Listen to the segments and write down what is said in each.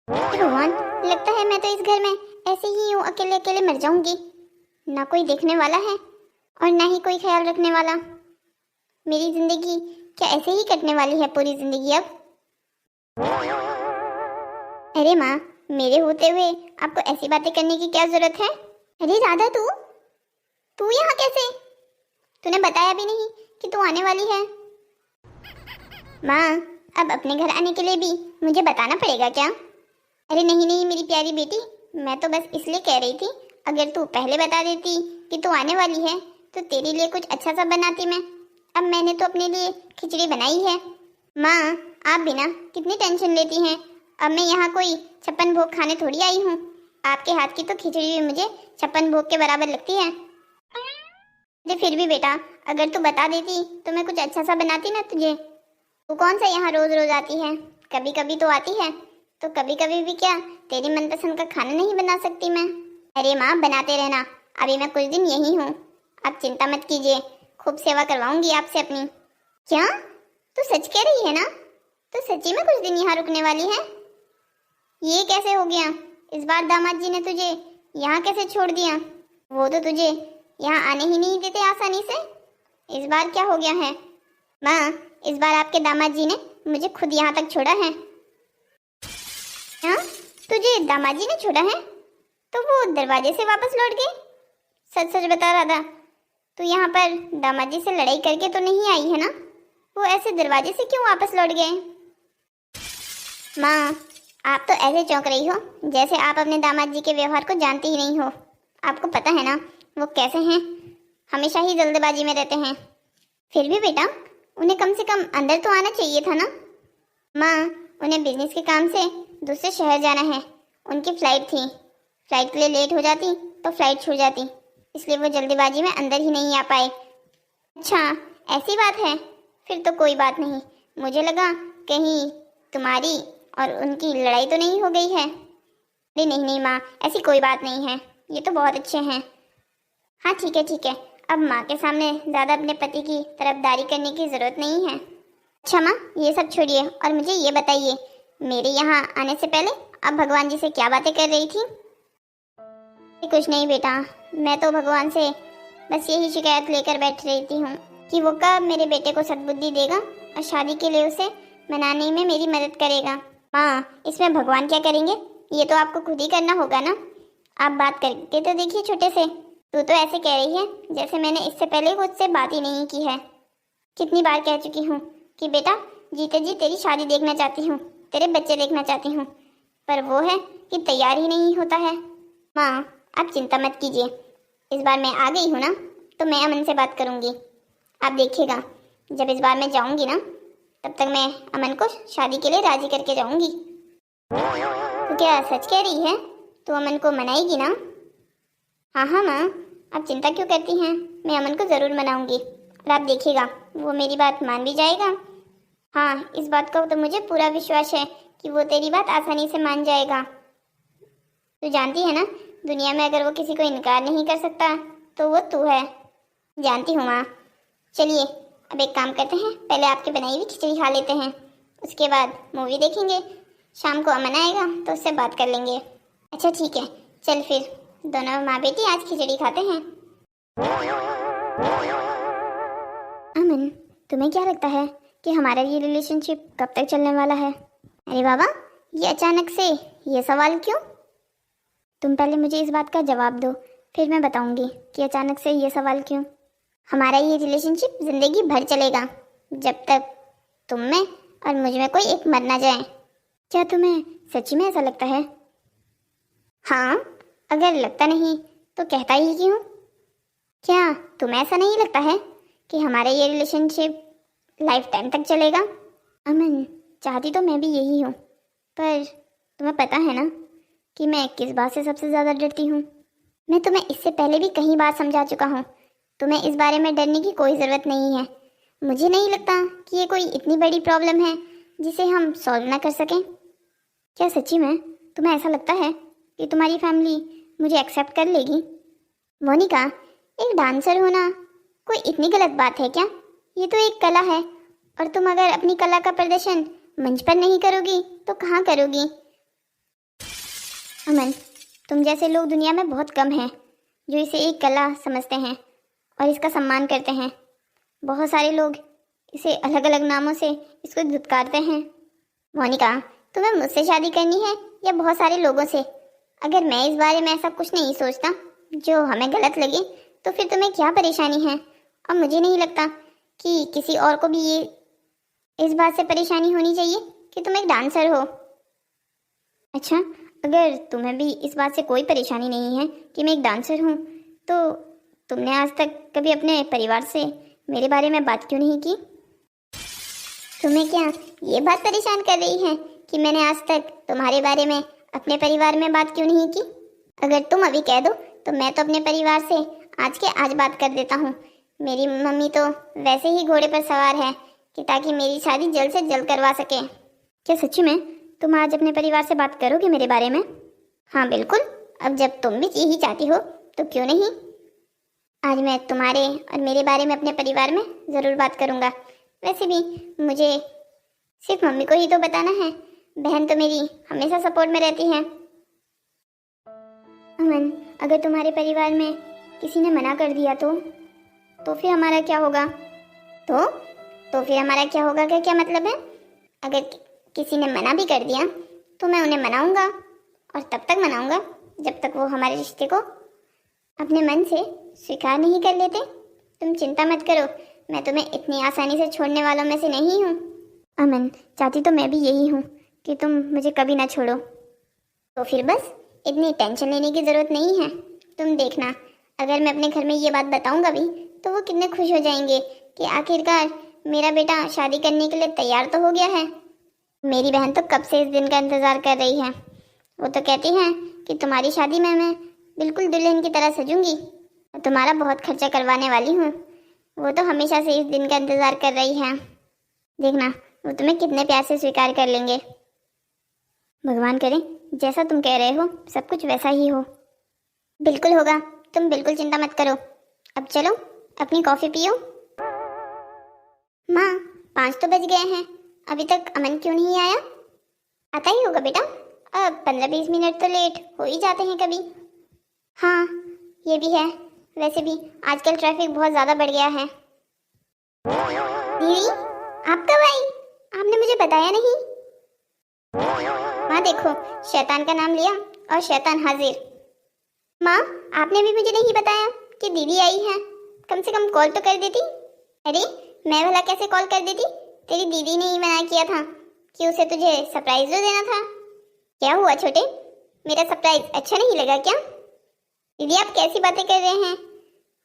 हे भगवान, लगता है मैं तो इस घर में ऐसे ही यूं अकेले अकेले मर जाऊंगी। ना कोई देखने वाला है और ना ही कोई ख्याल रखने वाला। मेरी जिंदगी क्या ऐसे ही कटने वाली है पूरी जिंदगी अब? अरे माँ, मेरे होते हुए आपको ऐसी बातें करने की क्या जरूरत है? अरे राधा, तू तू यहाँ कैसे? तूने बताया भी नहीं कि तू आने वाली है। माँ, अब अपने घर आने के लिए भी मुझे बताना पड़ेगा क्या? अरे नहीं नहीं मेरी प्यारी बेटी, मैं तो बस इसलिए कह रही थी, अगर तू पहले बता देती कि तू आने वाली है तो तेरे लिए कुछ अच्छा सा बनाती मैं। अब मैंने तो अपने लिए खिचड़ी बनाई है। माँ, आप भी ना कितनी टेंशन लेती हैं। अब मैं यहाँ कोई छप्पन भोग खाने थोड़ी आई हूँ। आपके हाथ की तो खिचड़ी भी मुझे छप्पन भोग के बराबर लगती है। अरे फिर भी बेटा, अगर तू बता देती तो मैं कुछ अच्छा सा बनाती ना तुझे। तू कौन सा यहाँ रोज रोज आती है? कभी कभी तो आती है, तो कभी कभी भी क्या तेरी मनपसंद का खाना नहीं बना सकती मैं? अरे माँ, बनाते रहना, अभी मैं कुछ दिन यही हूँ। आप चिंता मत कीजिए, खूब सेवा करवाऊंगी आपसे अपनी। क्या तू सच कह रही है ना? तो सच्ची में कुछ दिन यहाँ रुकने वाली है? ये कैसे हो गया? इस बार दामाद जी ने तुझे यहाँ कैसे छोड़ दिया? वो तो तुझे यहाँ आने ही नहीं देते आसानी से। इस बार क्या हो गया है? माँ, इस बार आपके दामाद जी ने मुझे खुद यहाँ तक छोड़ा है। हाँ, तुझे दामाद जी ने छोड़ा है? तो वो दरवाजे से वापस लौट गए? सच सच बता राधा, तू यहाँ पर दामाद जी से लड़ाई करके तो नहीं आई है ना? वो ऐसे दरवाजे से क्यों वापस लौट गए? माँ, आप तो ऐसे चौंक रही हो जैसे आप अपने दामाद जी के व्यवहार को जानती ही नहीं हो। आपको पता है ना वो कैसे हैं? हमेशा ही जल्दबाजी में रहते हैं। फिर भी बेटा, उन्हें कम से कम अंदर तो आना चाहिए था ना? माँ, उन्हें बिजनेस के काम से दूसरे शहर जाना है। उनकी फ्लाइट थी, फ्लाइट के लिए लेट हो जाती तो फ्लाइट छूट जाती, इसलिए वो जल्दीबाजी में अंदर ही नहीं आ पाए। अच्छा, ऐसी बात है? फिर तो कोई बात नहीं। मुझे लगा कहीं तुम्हारी और उनकी लड़ाई तो नहीं हो गई है। अरे नहीं नहीं माँ, ऐसी कोई बात नहीं है, ये तो बहुत अच्छे हैं। हाँ ठीक है ठीक है, अब माँ के सामने ज़्यादा अपने पति की तरफदारी करने की ज़रूरत नहीं है। अच्छा माँ, ये सब छोड़िए और मुझे ये बताइए, मेरे यहाँ आने से पहले आप भगवान जी से क्या बातें कर रही थी? कुछ नहीं बेटा, मैं तो भगवान से बस यही शिकायत लेकर बैठ रही हूँ कि वो कब मेरे बेटे को सद्बुद्धि देगा और शादी के लिए उसे मनाने में मेरी मदद करेगा। माँ, इसमें भगवान क्या करेंगे? ये तो आपको खुद ही करना होगा ना। आप बात करके तो देखिए छोटे से। तू तो ऐसे कह रही है जैसे मैंने इससे पहले मुझसे बात ही नहीं की है। कितनी बार कह चुकी हूँ कि बेटा, जीते जी तेरी शादी देखना चाहती हूँ, तेरे बच्चे देखना चाहती हूँ, पर वो है कि तैयार ही नहीं होता है। माँ, आप चिंता मत कीजिए, इस बार मैं आ गई हूँ ना तो मैं अमन से बात करूँगी। आप देखिएगा, जब इस बार मैं जाऊँगी ना तब तक मैं अमन को शादी के लिए राजी करके जाऊँगी। तो क्या सच कह रही है? तू अमन को मनाएगी ना? हाँ हाँ माँ, आप चिंता क्यों करती हैं, मैं अमन को ज़रूर मनाऊँगी और आप देखिएगा वो मेरी बात मान भी जाएगा। हाँ, इस बात का तो मुझे पूरा विश्वास है कि वो तेरी बात आसानी से मान जाएगा। तू जानती है ना, दुनिया में अगर वो किसी को इनकार नहीं कर सकता तो वो तू है। जानती हूँ माँ। चलिए, अब एक काम करते हैं, पहले आपके बनाई हुई खिचड़ी खा लेते हैं, उसके बाद मूवी देखेंगे। शाम को अमन आएगा तो उससे बात कर लेंगे। अच्छा ठीक है, चल फिर दोनों माँ बेटी आज खिचड़ी खाते हैं। अमन, तुम्हें क्या लगता है कि हमारा ये रिलेशनशिप कब तक चलने वाला है? अरे बाबा, ये अचानक से ये सवाल क्यों? तुम पहले मुझे इस बात का जवाब दो, फिर मैं बताऊंगी कि अचानक से ये सवाल क्यों। हमारा ये रिलेशनशिप जिंदगी भर चलेगा, जब तक तुम में और मुझ में कोई एक मर ना जाए। क्या तुम्हें सच्ची में ऐसा लगता है? हाँ, अगर लगता नहीं तो कहता ही क्यों? क्या तुम्हें ऐसा नहीं लगता है कि हमारा ये रिलेशनशिप लाइफ टाइम तक चलेगा? अमन, चाहती तो मैं भी यही हूँ, पर तुम्हें पता है ना कि मैं किस बात से सबसे ज़्यादा डरती हूँ? मैं तुम्हें इससे पहले भी कई बार समझा चुका हूँ, तुम्हें इस बारे में डरने की कोई ज़रूरत नहीं है। मुझे नहीं लगता कि ये कोई इतनी बड़ी प्रॉब्लम है जिसे हम सॉल्व ना कर सकें। क्या सच्ची में तुम्हें ऐसा लगता है कि तुम्हारी फैमिली मुझे एक्सेप्ट कर लेगी? मोनिका, एक डांसर होना कोई इतनी गलत बात है क्या? ये तो एक कला है, और तुम अगर अपनी कला का प्रदर्शन मंच पर नहीं करोगी तो कहाँ करोगी? अमन, तुम जैसे लोग दुनिया में बहुत कम हैं जो इसे एक कला समझते हैं और इसका सम्मान करते हैं। बहुत सारे लोग इसे अलग अलग नामों से इसको धुतकारते हैं। मोनिका, तुम्हें मुझसे शादी करनी है या बहुत सारे लोगों से? अगर मैं इस बारे में ऐसा कुछ नहीं सोचता जो हमें गलत लगे तो फिर तुम्हें क्या परेशानी है? और मुझे नहीं लगता कि किसी और को भी ये इस बात से परेशानी होनी चाहिए कि तुम एक डांसर हो। अच्छा, अगर तुम्हें भी इस बात से कोई परेशानी नहीं है कि मैं एक डांसर हूँ, तो तुमने आज तक कभी अपने परिवार से मेरे बारे में बात क्यों नहीं की? तुम्हें क्या ये बात परेशान कर रही है कि मैंने आज तक तुम्हारे बारे में अपने परिवार में बात क्यों नहीं की? अगर तुम अभी कह दो तो मैं तो अपने परिवार से आज के आज बात कर देता हूँ। मेरी मम्मी तो वैसे ही घोड़े पर सवार है कि ताकि मेरी शादी जल्द से जल्द करवा सके। क्या सच्ची में तुम आज अपने परिवार से बात करोगे मेरे बारे में? हाँ बिल्कुल, अब जब तुम भी यही चाहती हो तो क्यों नहीं। आज मैं तुम्हारे और मेरे बारे में अपने परिवार में ज़रूर बात करूँगा। वैसे भी मुझे सिर्फ मम्मी को ही तो बताना है, बहन तो मेरी हमेशा सपोर्ट में रहती है। अमन, अगर तुम्हारे परिवार में किसी ने मना कर दिया तो फिर हमारा क्या होगा? तो फिर हमारा क्या होगा का क्या मतलब है? अगर किसी ने मना भी कर दिया तो मैं उन्हें मनाऊंगा, और तब तक मनाऊंगा जब तक वो हमारे रिश्ते को अपने मन से स्वीकार नहीं कर लेते। तुम चिंता मत करो, मैं तुम्हें इतनी आसानी से छोड़ने वालों में से नहीं हूँ। अमन, चाहती तो मैं भी यही हूँ कि तुम मुझे कभी ना छोड़ो। तो फिर बस इतनी टेंशन लेने की ज़रूरत नहीं है। तुम देखना, अगर मैं अपने घर में ये बात बताऊंगा भी तो वो कितने खुश हो जाएंगे कि आखिरकार मेरा बेटा शादी करने के लिए तैयार तो हो गया है। मेरी बहन तो कब से इस दिन का इंतज़ार कर रही है। वो तो कहती हैं कि तुम्हारी शादी में मैं बिल्कुल दुल्हन की तरह सजूंगी और तुम्हारा बहुत खर्चा करवाने वाली हूँ। वो तो हमेशा से इस दिन का इंतज़ार कर रही है। देखना, वो तुम्हें कितने प्यार से स्वीकार कर लेंगे। भगवान करे जैसा तुम कह रहे हो सब कुछ वैसा ही हो। बिल्कुल होगा, तुम बिल्कुल चिंता मत करो। अब चलो अपनी कॉफ़ी पियो। माँ, 5 तो बज गए हैं, अभी तक अमन क्यों नहीं आया? आता ही होगा बेटा, अब 15-20 मिनट तो लेट हो ही जाते हैं कभी। हाँ ये भी है, वैसे भी आजकल ट्रैफिक बहुत ज़्यादा बढ़ गया है। दीदी, आप कब आई? आपने मुझे बताया नहीं। माँ देखो, शैतान का नाम लिया और शैतान हाजिर। माँ, आपने भी मुझे नहीं बताया कि दीदी आई है, कम से कम कॉल तो कर देती। अरे मैं भला कैसे कॉल कर देती? तेरी दीदी ने ही मना किया था कि उसे तुझे सरप्राइज तो देना था। क्या हुआ छोटे, मेरा सरप्राइज अच्छा नहीं लगा क्या? दीदी आप कैसी बातें कर रहे हैं?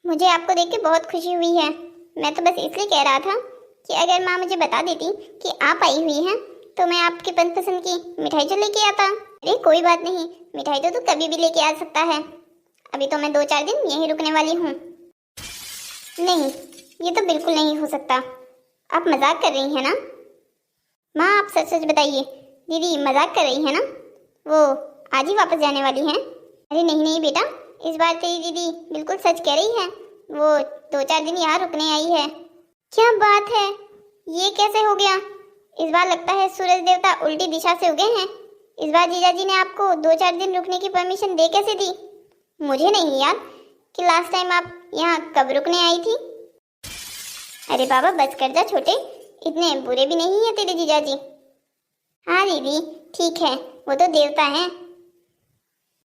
मुझे आपको देख के बहुत खुशी हुई है। मैं तो बस इसलिए कह रहा था कि अगर माँ मुझे बता देती कि आप आई हुई हैं तो मैं आपकी मनपसंद की मिठाई जो लेके आता। अरे कोई बात नहीं, मिठाई तो तू कभी भी लेके आ सकता है। अभी तो मैं 2-4 दिन यहीं रुकने वाली हूँ। नहीं, ये तो बिल्कुल नहीं हो सकता। आप मजाक कर रही हैं ना? माँ आप सच सच बताइए, दीदी मजाक कर रही है ना? वो आज ही वापस जाने वाली हैं? अरे नहीं नहीं बेटा, इस बार तेरी दीदी बिल्कुल सच कह रही है। वो 2-4 दिन यहाँ रुकने आई है। क्या बात है, ये कैसे हो गया? इस बार लगता है सूरज देवता उल्टी दिशा से उगे हैं। इस बार जीजाजी ने आपको 2-4 दिन रुकने की परमिशन दे कैसे दी? मुझे नहीं याद कि लास्ट टाइम आप यहाँ कब रुकने आई थी। अरे बाबा बस कर जा छोटे, इतने बुरे भी नहीं है तेरे जीजाजी। हाँ दीदी ठीक है, वो तो देवता हैं।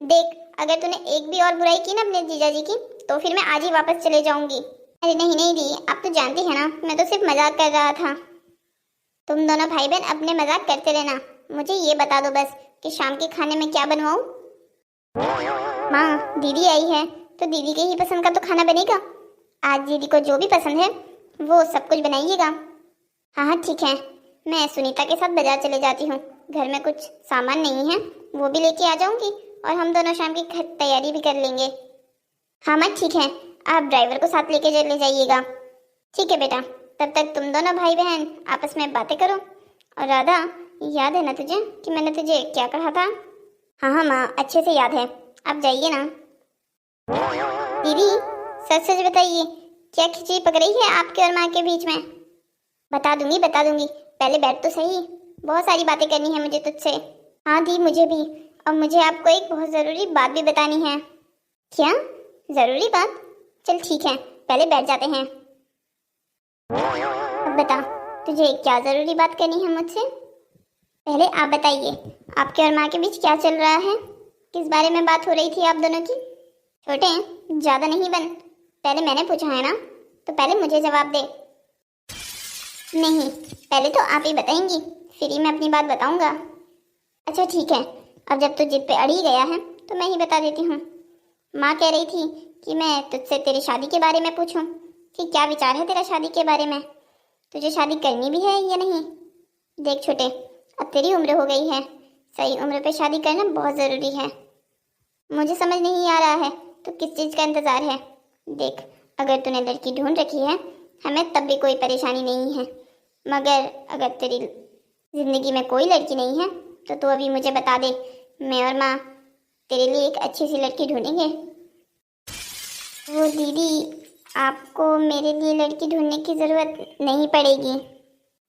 देख, अगर तूने एक भी और बुराई की ना अपने जीजाजी की तो फिर मैं आज ही वापस चले जाऊंगी। अरे नहीं नहीं दी, आप तो जानती है ना मैं तो सिर्फ मजाक कर रहा था। तुम दोनों भाई बहन अपने मजाक करते रहना, मुझे ये बता दो बस कि शाम के खाने में क्या बनवाऊं? माँ दीदी आई है तो दीदी के ही पसंद का तो खाना बनेगा। आज दीदी को जो भी पसंद है वो सब कुछ बनाइएगा। हाँ हाँ ठीक है, मैं सुनीता के साथ बाजार चले जाती हूँ, घर में कुछ सामान नहीं है वो भी लेके आ जाऊंगी और हम दोनों शाम की तैयारी भी कर लेंगे। हाँ माँ ठीक है, आप ड्राइवर को साथ लेके चले जाइएगा। ठीक है बेटा, तब तक तुम दोनों भाई बहन आपस में बातें करो। और राधा, याद है ना तुझे कि मैंने तुझे क्या कहा था? हाँ हाँ माँ अच्छे से याद है, आप जाइए ना। दीदी सच सच बताइए, क्या खिचड़ी पक रही है आपके और माँ के बीच में? बता दूंगी, पहले बैठ तो सही, बहुत सारी बातें करनी है मुझे तुझसे। हाँ दी मुझे भी, और मुझे आपको एक बहुत ज़रूरी बात भी बतानी है। क्या ज़रूरी बात? चल ठीक है, पहले बैठ जाते हैं। अब बता, तुझे क्या ज़रूरी बात करनी है मुझसे? पहले आप बताइए, आपके और माँ के बीच क्या चल रहा है? किस बारे में बात हो रही थी आप दोनों की? छोटे, ज़्यादा नहीं बन। पहले मैंने पूछा है ना, तो पहले मुझे जवाब दे। नहीं, पहले तो आप ही बताएंगी, फिर ही मैं अपनी बात बताऊंगा। अच्छा ठीक है, अब जब तू जिद पे अड़ ही गया है तो मैं ही बता देती हूँ। माँ कह रही थी कि मैं तुझसे तेरी शादी के बारे में पूछूं कि क्या विचार है तेरा शादी के बारे में, तुझे शादी करनी भी है या नहीं। देख छोटे, अब तेरी उम्र हो गई है, सही उम्र पे शादी करना बहुत ज़रूरी है। मुझे समझ नहीं आ रहा है तो किस चीज़ का इंतज़ार है। देख, अगर तूने लड़की ढूंढ रखी है हमें तब भी कोई परेशानी नहीं है, मगर अगर तेरी ज़िंदगी में कोई लड़की नहीं है तो तू अभी मुझे बता दे, मैं और माँ तेरे लिए एक अच्छी सी लड़की ढूंढेंगे। वो दीदी, आपको मेरे लिए लड़की ढूंढने की ज़रूरत नहीं पड़ेगी।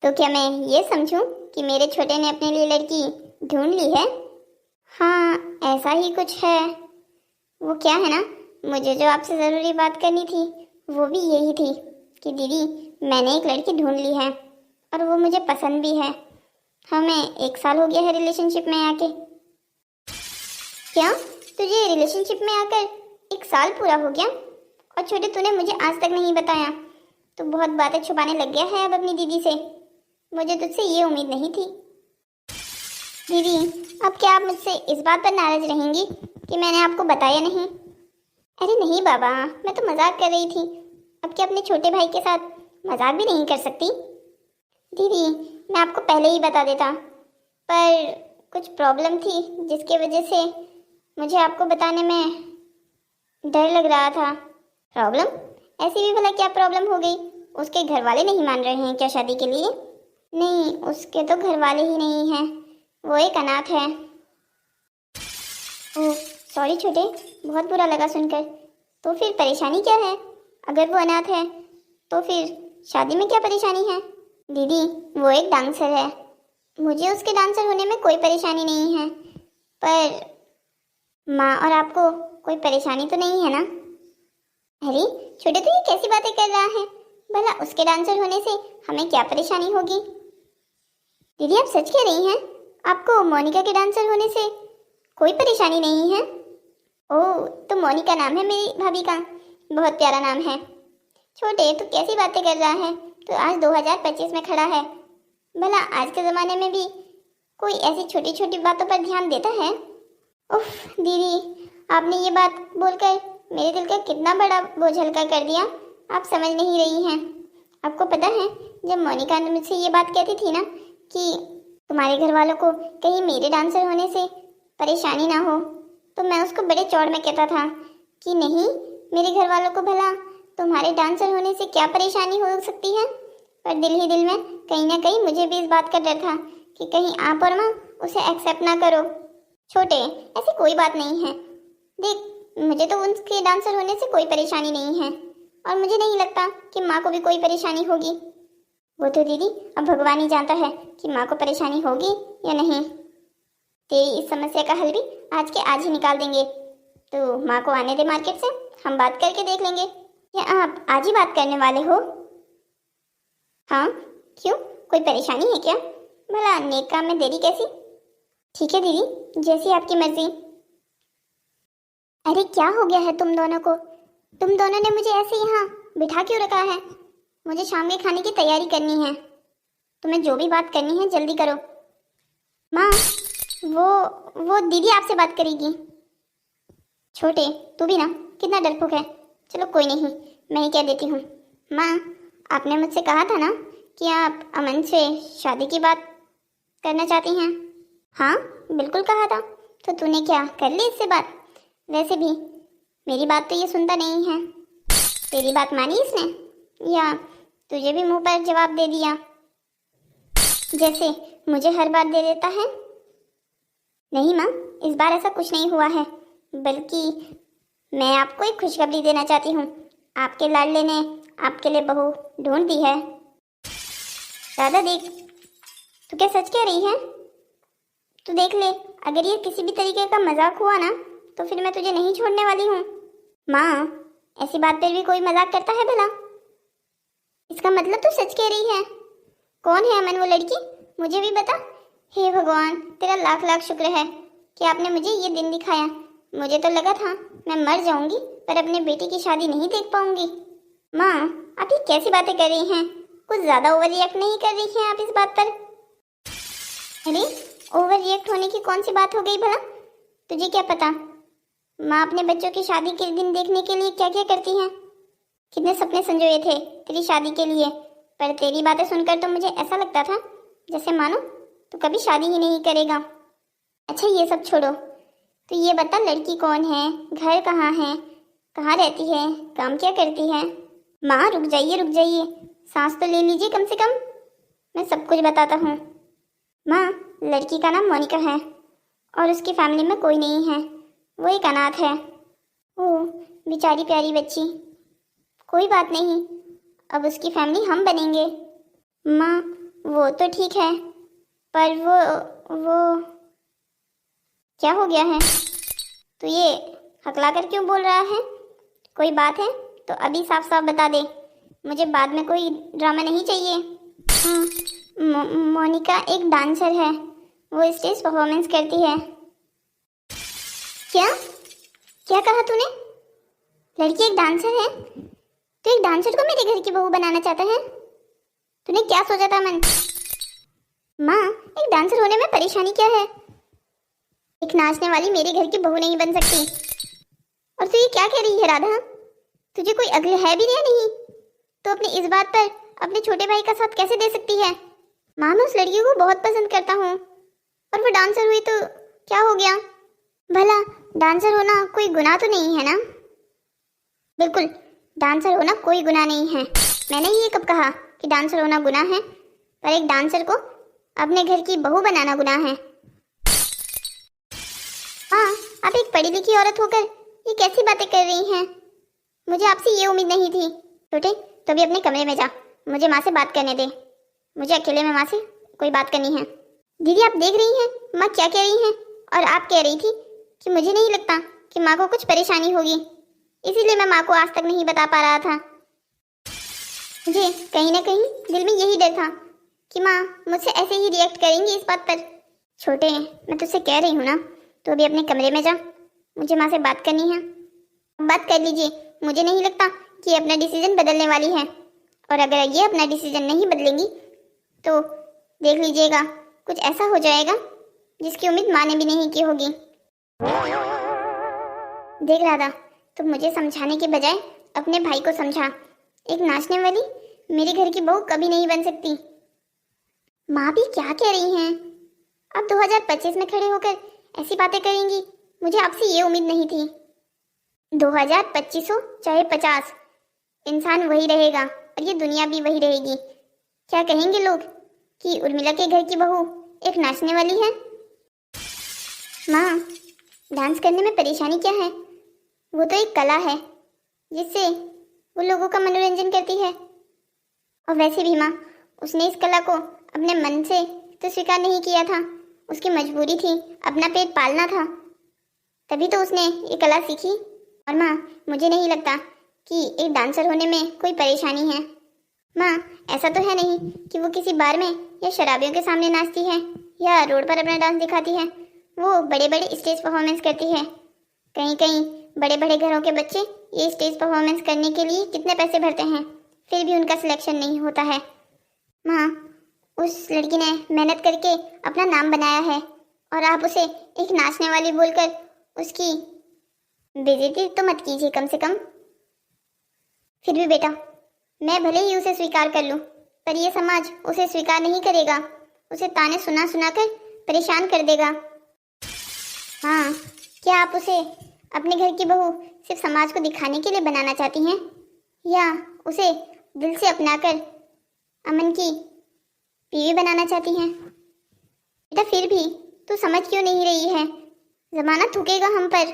तो क्या मैं ये समझूं कि मेरे छोटे ने अपने लिए लड़की ढूंढ ली है? हाँ, ऐसा ही कुछ है। वो क्या है ना, मुझे जो आपसे ज़रूरी बात करनी थी वो भी यही थी कि दीदी, मैंने एक लड़की ढूंढ ली है और वो मुझे पसंद भी है। हमें 1 साल हो गया है रिलेशनशिप में आके। क्या तुझे रिलेशनशिप में आकर 1 साल पूरा हो गया? और छोटे, तूने मुझे आज तक नहीं बताया, तो बहुत बातें छुपाने लग गया है अब अपनी दीदी से। मुझे तुझसे ये उम्मीद नहीं थी। दीदी, अब क्या आप मुझसे इस बात पर नाराज रहेंगी कि मैंने आपको बताया नहीं? अरे नहीं बाबा, मैं तो मजाक कर रही थी। अब क्या अपने छोटे भाई के साथ मजाक भी नहीं कर सकती? दीदी, मैं आपको पहले ही बता देता, पर कुछ प्रॉब्लम थी जिसकी वजह से मुझे आपको बताने में डर लग रहा था। प्रॉब्लम? ऐसी भी भला क्या प्रॉब्लम हो गई? उसके घर वाले नहीं मान रहे हैं क्या शादी के लिए? नहीं, उसके तो घर वाले ही नहीं हैं, वो एक अनाथ है। ओह सॉरी छोटे, बहुत बुरा लगा सुनकर। तो फिर परेशानी क्या है? अगर वो अनाथ है तो फिर शादी में क्या परेशानी है? दीदी, वो एक डांसर है, मुझे उसके डांसर होने में कोई परेशानी नहीं है, पर माँ और आपको कोई परेशानी तो नहीं है ना? अरे छोटे, तो ये कैसी बातें कर रहा है? भला उसके डांसर होने से हमें क्या परेशानी होगी? दीदी, आप सच कह रही हैं? आपको मोनिका के डांसर होने से कोई परेशानी नहीं है? ओह, तो मोनिका नाम है मेरी भाभी का, बहुत प्यारा नाम है। छोटे, तो कैसी बातें कर रहा है? तो आज 2025 में खड़ा है, भला आज के ज़माने में भी कोई ऐसी छोटी छोटी बातों पर ध्यान देता है? उफ दीदी, आपने ये बात बोलकर मेरे दिल का कितना बड़ा बोझ हल्का कर दिया, आप समझ नहीं रही हैं। आपको पता है, जब मोनिका ने मुझसे ये बात कहती थी ना कि तुम्हारे घर वालों को कहीं मेरे डांसर होने से परेशानी ना हो, तो मैं उसको बड़े चौड़ में कहता था कि नहीं, मेरे घर वालों को भला तुम्हारे डांसर होने से क्या परेशानी हो सकती है। पर दिल ही दिल में कहीं ना कहीं मुझे भी इस बात का डर था कि कहीं आप और माँ उसे एक्सेप्ट ना करो। छोटे, ऐसी कोई बात नहीं है। देख, मुझे तो उनके डांसर होने से कोई परेशानी नहीं है और मुझे नहीं लगता कि माँ को भी कोई परेशानी होगी। वो तो दीदी अब भगवान ही जानता है कि माँ को परेशानी होगी या नहीं। तेरी इस समस्या का हल भी आज के आज ही निकाल देंगे। तो माँ को आने दे मार्केट से, हम बात करके देख लेंगे। क्या आप आज ही बात करने वाले हो? हाँ, क्यों, कोई परेशानी है क्या? भला नेक काम में देरी कैसी? ठीक है दीदी, जैसी आपकी मर्जी। अरे क्या हो गया है तुम दोनों को? तुम दोनों ने मुझे ऐसे यहाँ बिठा क्यों रखा है? मुझे शाम के खाने की तैयारी करनी है। तुम्हें जो भी बात करनी है जल्दी करो। माँ, वो दीदी आपसे बात करेगी। छोटे, तू भी ना कितना डरपोक है। चलो कोई नहीं, मैं ही कह देती हूँ। माँ, आपने मुझसे कहा था ना कि आप अमन से शादी की बात करना चाहती हैं? हाँ बिल्कुल कहा था। तो तूने क्या कर ली इससे बात? वैसे भी मेरी बात तो ये सुनता नहीं है। तेरी बात मानी इसने या तुझे भी मुंह पर जवाब दे दिया जैसे मुझे हर बार दे देता है? नहीं माँ, इस बार ऐसा कुछ नहीं हुआ है, बल्कि मैं आपको एक खुशखबरी देना चाहती हूँ। आपके लाडले ने आपके लिए बहू ढूंढ दी है। दादा देख, तू क्या सच कह रही है? तू देख ले, अगर ये किसी भी तरीके का मजाक हुआ ना तो फिर मैं तुझे नहीं छोड़ने वाली हूँ। माँ, ऐसी बात पर भी कोई मजाक करता है भला? इसका मतलब तू सच कह रही है? कौन है अमन वो लड़की, मुझे भी बता। हे भगवान, तेरा लाख लाख शुक्र है कि आपने मुझे ये दिन दिखाया। मुझे तो लगा था मैं मर जाऊंगी पर अपने बेटी की शादी नहीं देख पाऊंगी। माँ, आप ये कैसी बातें कर रही हैं? कुछ ज्यादा ओवर रिएक्ट नहीं कर रही हैं आप इस बात पर? अरे, ओवर रिएक्ट होने की कौन सी बात हो गई भला? तुझे क्या पता माँ अपने बच्चों की शादी के दिन देखने के लिए क्या क्या करती हैं। कितने सपने संजोए थे तेरी शादी के लिए, पर तेरी बातें सुनकर तो मुझे ऐसा लगता था जैसे मानो तू कभी शादी ही नहीं करेगा। अच्छा ये सब छोड़ो, तो ये बता लड़की कौन है, घर कहाँ है, कहाँ रहती है, काम क्या करती है? माँ रुक जाइए, सांस तो ले लीजिए कम से कम, मैं सब कुछ बताता हूँ। माँ, लड़की का नाम मोनिका है और उसकी फैमिली में कोई नहीं है, वो एक अनाथ है। ओह, बेचारी प्यारी बच्ची। कोई बात नहीं, अब उसकी फैमिली हम बनेंगे। माँ, वो तो ठीक है पर वो क्या हो गया है? तो ये हकला कर क्यों बोल रहा है? कोई बात है तो अभी साफ साफ बता दे, मुझे बाद में कोई ड्रामा नहीं चाहिए। हाँ, मोनिका एक डांसर है, वो स्टेज परफॉर्मेंस करती है। क्या क्या कहा तूने? लड़की एक डांसर है? तो एक डांसर को मेरे घर की बहू बनाना चाहता है? तूने क्या सोचा था मन? माँ, एक डांसर होने में परेशानी क्या है? एक नाचने वाली मेरे घर की बहू नहीं बन सकती। और तू ये क्या कह रही है राधा? तुझे कोई अक्ल है भी या नहीं? तो अपनी इस बात पर अपने छोटे भाई का साथ कैसे दे सकती है? माँ, मैं उस लड़की को बहुत पसंद करता हूँ और वो डांसर हुई तो क्या हो गया? भला डांसर होना कोई गुनाह तो नहीं है ना? बिल्कुल, डांसर होना कोई गुनाह नहीं है। मैंने ये कब कहा कि डांसर होना गुनाह है? पर एक डांसर को अपने घर की बहू बनाना गुनाह है। हाँ, आप एक पढ़ी लिखी औरत होकर ये कैसी बातें कर रही हैं? मुझे आपसे ये उम्मीद नहीं थी। छोटे, तो भी अपने कमरे में जा, मुझे माँ से बात करने दे। मुझे अकेले में माँ से कोई बात करनी है। दीदी, आप देख रही हैं माँ क्या कह रही हैं? और आप कह रही थी कि मुझे नहीं लगता कि माँ को कुछ परेशानी होगी, इसीलिए मैं माँ को आज तक नहीं बता पा रहा था। मुझे कहीं ना कहीं दिल में यही डर था कि माँ मुझसे ऐसे ही रिएक्ट करेंगी इस बात पर। छोटे, मैं तुझसे कह रही हूँ ना, तो अभी अपने कमरे में जा, मुझे माँ से बात करनी है। बात कर लीजिए, मुझे नहीं लगता कि ये अपना डिसीजन बदलने वाली है, और अगर ये अपना डिसीजन नहीं बदलेंगी तो देख लीजिएगा कुछ ऐसा हो जाएगा जिसकी उम्मीद माँ ने भी नहीं की होगी। देख राधा, तुम मुझे समझाने के बजाय अपने भाई को समझा। एक नाचने वाली मेरे घर की बहू कभी नहीं बन सकती। माँ भी क्या कह रही हैं? अब 2025 में खड़े होकर ऐसी बातें करेंगी, मुझे आपसे ये उम्मीद नहीं थी। 2025 हो चाहे 50, इंसान वही रहेगा और ये दुनिया भी वही रहेगी। क्या कहेंगे लोग कि उर्मिला के घर की बहू एक नाचने वाली है? माँ, डांस करने में परेशानी क्या है? वो तो एक कला है जिससे वो लोगों का मनोरंजन करती है। और वैसे भी माँ, उसने इस कला को अपने मन से तो स्वीकार नहीं किया था, उसकी मजबूरी थी, अपना पेट पालना था, तभी तो उसने ये कला सीखी। और माँ, मुझे नहीं लगता कि एक डांसर होने में कोई परेशानी है। माँ, ऐसा तो है नहीं कि वो किसी बार में या शराबियों के सामने नाचती है या रोड पर अपना डांस दिखाती है। वो बड़े बड़े स्टेज परफॉर्मेंस करती है। कहीं कहीं बड़े बड़े घरों के बच्चे ये स्टेज परफॉर्मेंस करने के लिए कितने पैसे भरते हैं, फिर भी उनका सिलेक्शन नहीं होता है। माँ, उस लड़की ने मेहनत करके अपना नाम बनाया है और आप उसे एक नाचने वाली बोलकर उसकी बेइज्जती तो मत कीजिए कम से कम। फिर भी बेटा, मैं भले ही उसे स्वीकार कर लूँ, पर यह समाज उसे स्वीकार नहीं करेगा, उसे ताने सुना सुना कर परेशान कर देगा। हाँ, क्या आप उसे अपने घर की बहू सिर्फ समाज को दिखाने के लिए बनाना चाहती हैं, या उसे दिल से अपनाकर अमन की बीवी बनाना चाहती हैं? बेटा, फिर भी तू समझ क्यों नहीं रही है? जमाना थूकेगा हम पर।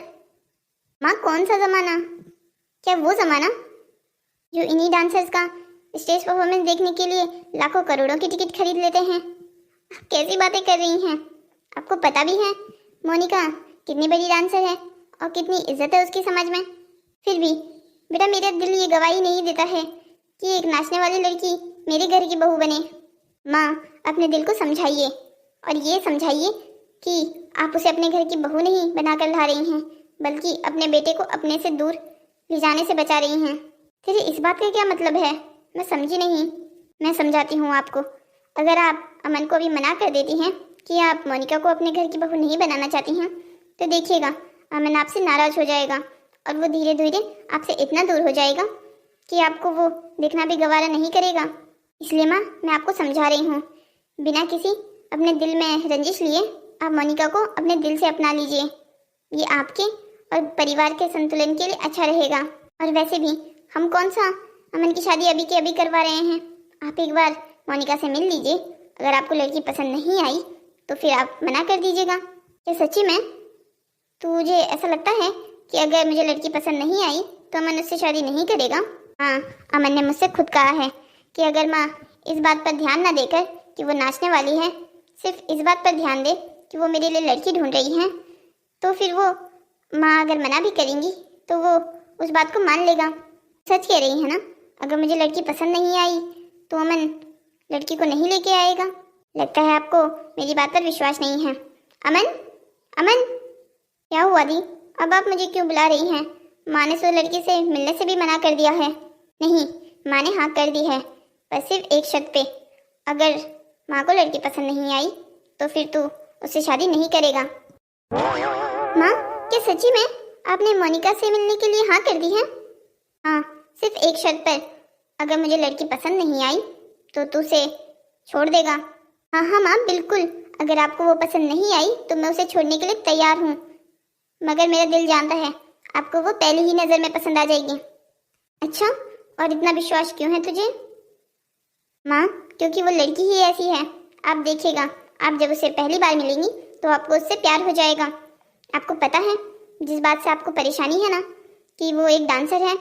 माँ, कौन सा जमाना? क्या वो जमाना जो इन्हीं डांसर्स का स्टेज परफॉर्मेंस देखने के लिए लाखों करोड़ों की टिकट खरीद लेते हैं? आप कैसी बातें कर रही हैं? आपको पता भी है मोनिका कितनी बड़ी डांसर है और कितनी इज्जत है उसकी समाज में। फिर भी बेटा मेरा दिल ये गवाही नहीं देता है कि एक नाचने वाली लड़की मेरे घर की बहू बने। माँ अपने दिल को समझाइए और ये समझाइए कि आप उसे अपने घर की बहू नहीं बनाकर ला रही हैं, बल्कि अपने बेटे को अपने से दूर ले जाने से बचा रही हैं। फिर इस बात का क्या मतलब है, मैं समझी नहीं। मैं समझाती हूँ आपको। अगर आप अमन को भी मना कर देती हैं कि आप मोनिका को अपने घर की बहू नहीं बनाना चाहती हैं, तो देखिएगा अमन आपसे नाराज हो जाएगा और वो धीरे धीरे आपसे इतना दूर हो जाएगा कि आपको वो देखना भी गवारा नहीं करेगा। इसलिए माँ मैं आपको समझा रही हूँ, बिना किसी अपने दिल में रंजिश लिए आप मोनिका को अपने दिल से अपना लीजिए। ये आपके और परिवार के संतुलन के लिए अच्छा रहेगा। और वैसे भी हम कौन सा अमन की शादी अभी के अभी करवा रहे हैं। आप एक बार मोनिका से मिल लीजिए, अगर आपको लड़की पसंद नहीं आई तो फिर आप मना कर दीजिएगा। क्या सच्ची में तुझे ऐसा लगता है कि अगर मुझे लड़की पसंद नहीं आई तो अमन उससे शादी नहीं करेगा? हाँ, अमन ने मुझसे खुद कहा है कि अगर माँ इस बात पर ध्यान ना देकर कि वो नाचने वाली है, सिर्फ इस बात पर ध्यान दे कि वो मेरे लिए लड़की ढूंढ रही है, तो फिर वो माँ अगर मना भी करेंगी तो वो उस बात को मान लेगा। सच कह रही है ना, अगर मुझे लड़की पसंद नहीं आई तो अमन लड़की को नहीं लेके आएगा। लगता है आपको मेरी बात पर विश्वास नहीं है। अमन, अमन क्या हुआ दी? अब आप मुझे क्यों बुला रही हैं? माँ ने तो लड़की से मिलने से भी मना कर दिया है। नहीं, माँ ने हाँ कर दी है, पर सिर्फ एक शर्त पे। अगर माँ को लड़की पसंद नहीं आई तो फिर तू उससे शादी नहीं करेगा। माँ क्या सच्ची में आपने मोनिका से मिलने के लिए हाँ कर दी है? हाँ, सिर्फ एक शर्त पर। अगर मुझे लड़की पसंद नहीं आई तो तू उसे छोड़ देगा। हाँ हाँ माँ बिल्कुल, अगर आपको वो पसंद नहीं आई तो मैं उसे छोड़ने के लिए तैयार हूँ, मगर मेरा दिल जानता है आपको वो पहली ही नज़र में पसंद आ जाएगी। अच्छा, और इतना विश्वास क्यों है तुझे? माँ क्योंकि वो लड़की ही ऐसी है। आप देखिएगा, आप जब उसे पहली बार मिलेंगी तो आपको उससे प्यार हो जाएगा। आपको पता है जिस बात से आपको परेशानी है ना कि वो एक डांसर है,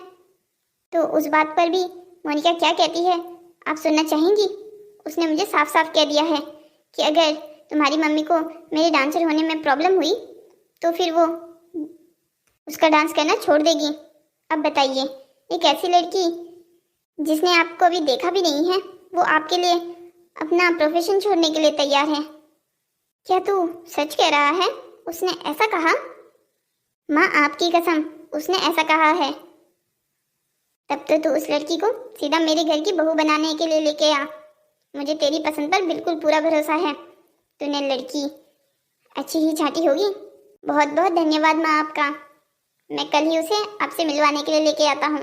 तो उस बात पर भी मोनिका क्या कहती है आप सुनना चाहेंगी? उसने मुझे साफ साफ कह दिया है कि अगर तुम्हारी मम्मी को मेरे डांसर होने में प्रॉब्लम हुई तो फिर वो उसका डांस करना छोड़ देगी। अब बताइए, एक ऐसी लड़की जिसने आपको अभी देखा भी नहीं है, वो आपके लिए अपना प्रोफेशन छोड़ने के लिए तैयार है। क्या तू सच कह रहा है? उसने ऐसा कहा? माँ आपकी कसम, उसने ऐसा कहा है। तब तो तू उस लड़की को सीधा मेरे घर की बहू बनाने के लिए लेके आ। मुझे तेरी पसंद पर बिल्कुल पूरा भरोसा है। तूने लड़की अच्छी ही छांटी होगी। बहुत बहुत धन्यवाद माँ आपका। मैं कल ही उसे आपसे मिलवाने के लिए लेके आता हूँ।